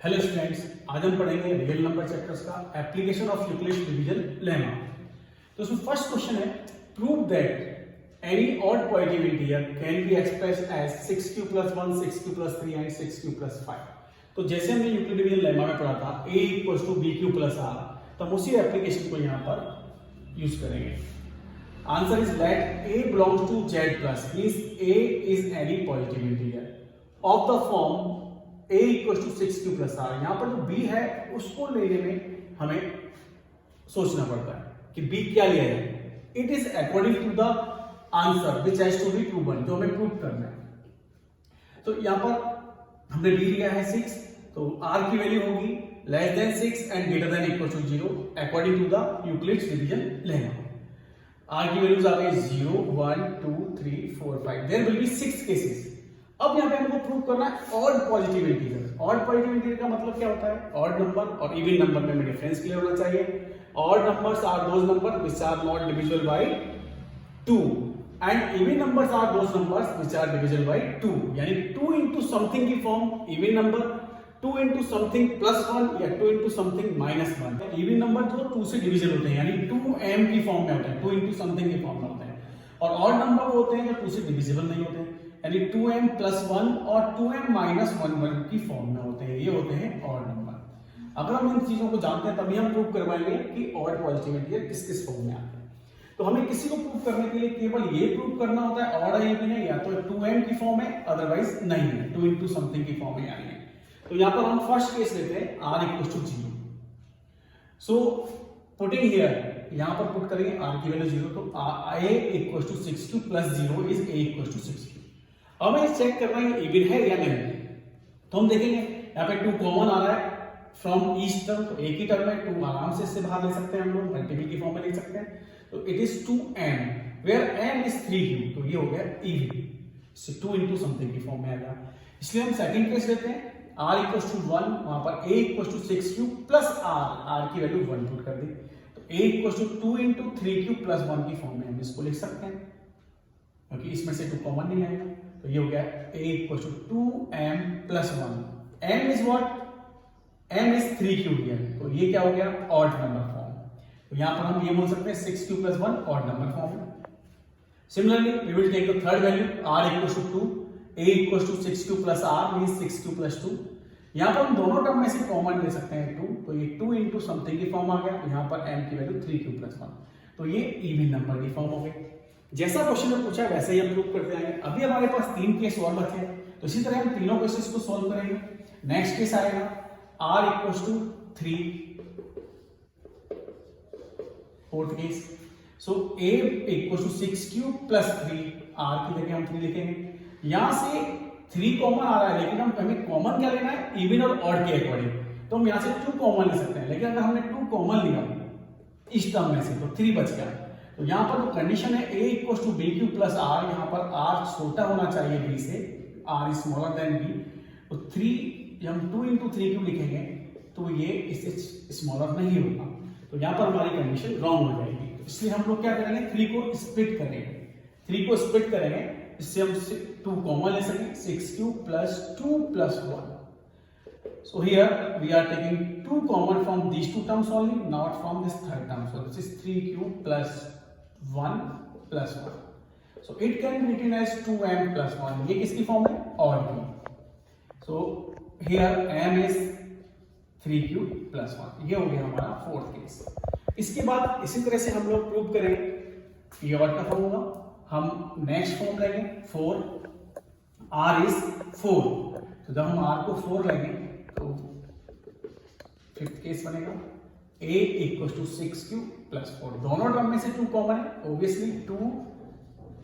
Hello students, आज हम पढ़ेंगे रियल नंबर चैप्टर्स का application of Euclid's division lemma. तो उसमें फर्स्ट क्वेश्चन है, prove that any odd positive integer can be expressed as 6q + 1, 6q + 3 and 6q + 5। तो जैसे हमने यूक्लिड डिवीजन लेमा में पढ़ा था a = bq + r, तो हम उसी एप्लीकेशन को यहाँ पर यूज करेंगे। Answer is let a belongs to z+ means a is any positive integer of the form a = 6q + r। यहां पर जो b है उसको लेने में हमें सोचना पड़ता है कि b क्या लिया है। It is according to the answer which has to be proven, जो हमें प्रूव करना है। तो यहां पर हमने b लिया है 6, तो r की वैल्यू होगी less than 6 and greater than equal to 0 according to the Euclid's division lemma. r की वैल्यूज आ गई 0, 1, 2, 3, 4, 5। There will be 6 cases. अब यहाँ पे हमको प्रूव करना है odd positive integer. Odd positive integer का मतलब क्या होता है? ऑड नंबर और इवन नंबर में डिफरेंस क्लियर होना चाहिए। Odd numbers are those number which are not divisible by 2 and even numbers are those numbers which are divisible by 2। यानी 2 into समथिंग की form even number, 2 into something +1 या 2 into something -1। Even number जो 2 से divisible होते हैं यानी 2m की form में होते हैं, 2 into समथिंग की फॉर्म में होते हैं। और ऑड नंबर वो होते हैं जो 2 से डिविजिबल नहीं होते हैं, यानी 2m + 1 और 2m - 1 की फॉर्म में होते हैं। ये होते हैं ऑड नंबर। अगर हम इन चीजों को जानते हैं तभी हम प्रूव करवाएंगे कि ऑड पॉजिटिव इंटीजर किस किस फॉर्म में आते हैं। तो हमें किसी को प्रूव करने के लिए केवल ये प्रूव करना होता है ऑड है इवन है, या तो 2m की फॉर्म है अदरवाइज नहीं है, 2 into समथिंग की फॉर्म में यानी है। तो यहां पर हम फर्स्ट केस लेते हैं r = 0। सो पुटिंग हियर, यहां पर पुट करेंगे r की वैल्यू 0, तो a = 6q + 0 is a = 6q। अब हमें चेक करना है इवन है या नहीं। तो हम देखेंगे यहाँ पे 2 कॉमन आ रहा है फ्रॉम ईच टर्म, तो एक ही टर्म है 2 आराम से इससे बाहर ले सकते हैं हम लोग, मल्टीपल की फॉर्म में ले सकते हैं। तो it is 2m where m is 3q, तो ये हो गया इवन, इससे 2 into समथिंग की फॉर्म में आएगा। इसलिए हम सेकंड केस लेते हैं r = 1, वहां पर a = 6q + r की वैल्यू 1 पुट कर दी, तो a = 2 into 3q + 1 की फॉर्म में हम इसको लिख सकते हैं क्योंकि इसमें से 2 कॉमन नहीं आएगा। तो ये हो गया a = 2m + 1। m is what? m is 3q here, तो ये क्या हो गया? Odd number form. तो यहां पर हम ये बोल सकते हैं 6q + 1 ऑड नंबर फॉर्म है। Similarly we will take the third value r = 2, a = 6q + r means 6q + 2। यहां पर हम दोनों टर्म में से कॉमन ले सकते हैं 2, तो ये 2 into समथिंग की फॉर्म आ गया। यहां पर m की वैल्यू 3q + 1, तो ये इवन नंबर की फॉर्म हो गई। जैसा क्वेश्चन में पूछा है वैसे ही हम प्रूव करते आएंगे। अभी हमारे पास 3 केस और बचे हैं, तो इसी तरह हम तीनों केसेस को सॉल्व करेंगे। नेक्स्ट केस आएगा r = 3, fourth case. So a = 6q + 3, r की जगह हम 3 लिखेंगे। यहां से 3 कॉमन आ रहा है, लेकिन हमें कॉमन क्या लेना है? इवन और ऑड के अकॉर्डिंग। तो हम यहां से 2 कॉमन ले सकते हैं, लेकिन अगर हमने 2 कॉमन लिया इस टर्म में से तो 3 बच गया। तो यहां पर जो कंडीशन है a = bq + r, यहां पर r छोटा होना चाहिए b से, r स्मॉलर देन b। तो 3 हम 2 into 3q लिखेंगे तो ये इससे स्मॉलर नहीं होगा, तो यहां पर हमारी कंडीशन रॉन्ग हो जाएगी। तो इसलिए हम लोग क्या करेंगे? 3 को स्प्लिट करेंगे। 3 को स्प्लिट करेंगे, इससे हम 2 कॉमन ले सकेंगे, 6q + 2 + 1। So here we are taking 2 common from these 2 terms only, not from this third term. So this is 3q + 1 + 1. So it can be written as 2m + 1. ये किसकी फॉर्म है? ऑड की। So here m is 3q + 1. ये हो गया हमारा fourth case. इसके बाद इसी तरह से हम लोग प्रूव करेंगे। ये ऑड का फॉर्म होगा, हम नेक्स्ट फॉर्म लेंगे 4, r is 4। तो जब हम r को 4 लेंगे तो फिफ्थ केस बनेगा a = 6q + 4। दोनों टर्म में से 2 कॉमन है, ऑब्वियसली 2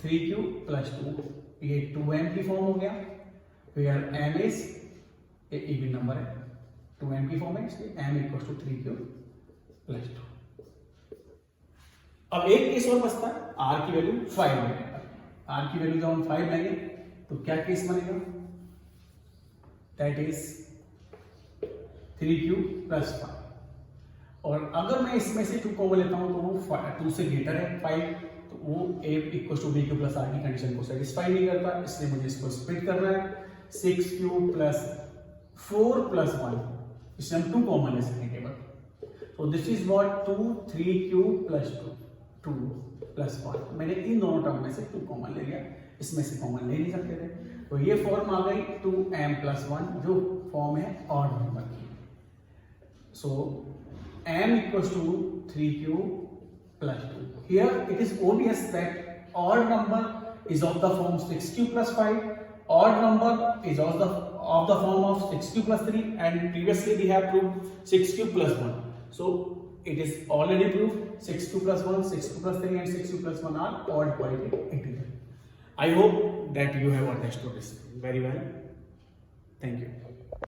3q + 2, ये 2m की फॉर्म हो गया। Where m is even number है, 2m की फॉर्म है, इसलिए m = 3q + 2। अब एक केस और बचता है, r की वैल्यू 5 लेंगे। r की वैल्यू जब हम 5 लेंगे तो क्या केस बनेगा? That is 3q + 5। और अगर मैं इसमें से 2 कॉमन लेता हूं तो वो 2 से ग्रेटर है 5, तो वो a = bq + r की कंडीशन को सेटिस्फाई नहीं करता, इसलिए मुझे इसको स्प्लिट करना है। 6q + 4 + 1, इससे हम 2 कॉमन ले सकते हैं केवल। तो this is what 2 3 cube plus 2 plus 1। मैंने इन दोनों टर्म में से 2 कॉमन ले लिया, इसमें से कॉमन ले नहीं सकते थे, तो ये फॉर्म आ गई 2m प्लस 1 जो फॉर्म है ऑड नंबर की। सो m equals to 3 cube plus 2. Here it is obvious that odd number is of the form 6 cube plus 5. Odd number is of the form of 6 cube plus 3, and previously we have proved 6 cube plus 1. So it is already proved 6 cube plus 1, 6 cube plus 3 and 6 cube plus 1 are odd positive integer. I hope that you have understood this very well. Thank you.